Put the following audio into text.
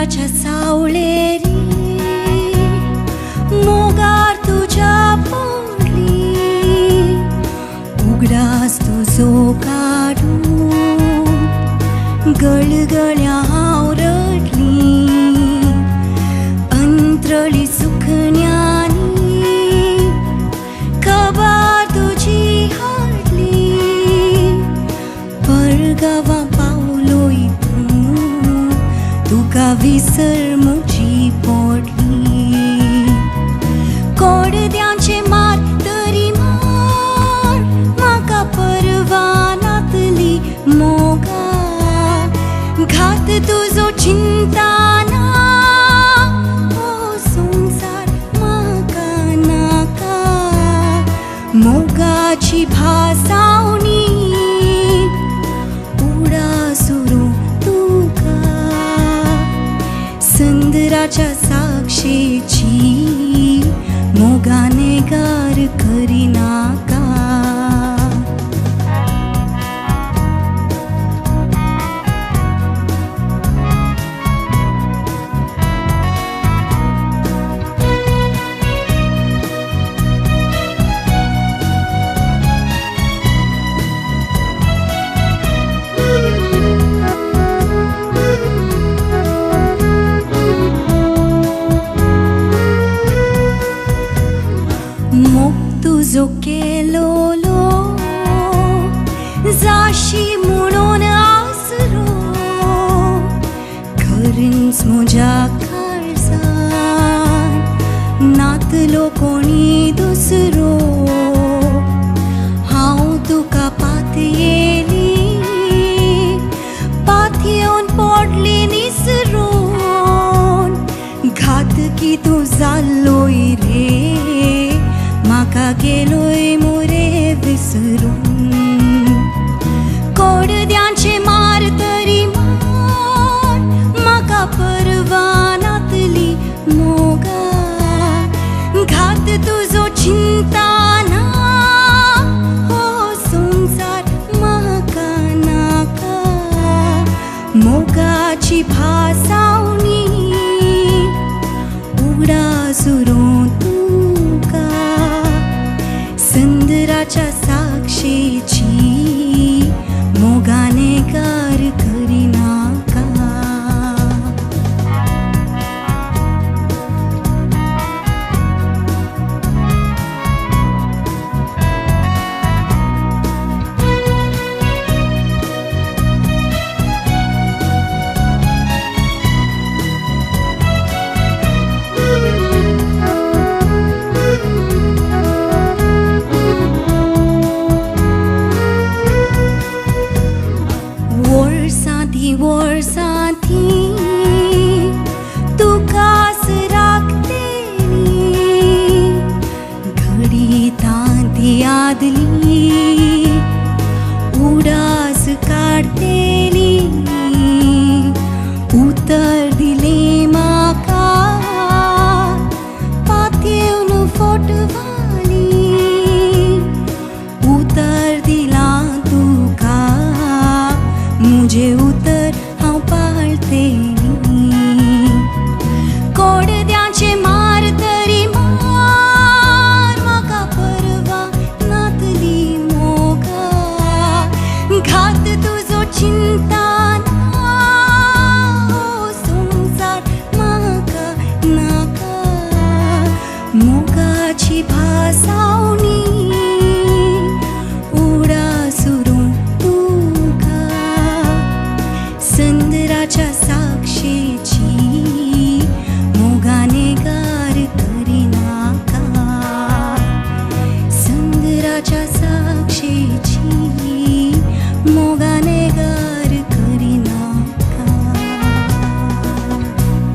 संद्राच्या सावळेरी मोगार तुझ्या पडली, उगडास तुझो काढून गळगळ्या हांव रडली, अंतरळी सुखण्यानी खबर तुझी हाडली, परगावा पावलोय तूं, तुका विसर म्हजी पडली, कोडद्यांचे मार तरी मार म्हाका परवानातली मोगा, घात तुजो चिंता ना, हो संसार म्हाका नाका, मोगाची भासावणी उडासुरू तुका, संद्राच्या साक्षेची मोगाने गार करिनाका. मोग तुजो केलोलो जाशी म्हणून आसरो, खरेंच म्हज्या काळजान नातलो कोणी दुसरो, हांव तुका पातयेली, पातयेवन पडली निसरून, घातकी तूं जाल्लोय रे, म्हाका गेलोय मोरे विसरून, कोडद्यांचे मार तरी मार म्हाका परवानातली मोगा, घात तुजो चिंता ना, हो संसार म्हाका नाका, मोगाची भासावणी उगडासुरू तुका, संद्राच्या साक्षेची मोगाने गार करिनाका. वर्सांती तुकाच राखतेली, घडी तांती आदली उडास काढतेली, उतर दिले म्हाका पातयेवन फोटवाली, उतर दिला तुका मुझे उतर हांव पाळतेली, कोडद्यांचे मार तरी मार म्हाका परवानातली मोगा, घात तुजो चिंता ना, हो संसार म्हाका नाका, मोगाची भासावणी उडासुरू तुका, संद्राच्या साक्षेची मोगाने गार करिनाका, संद्राच्या साक्षेची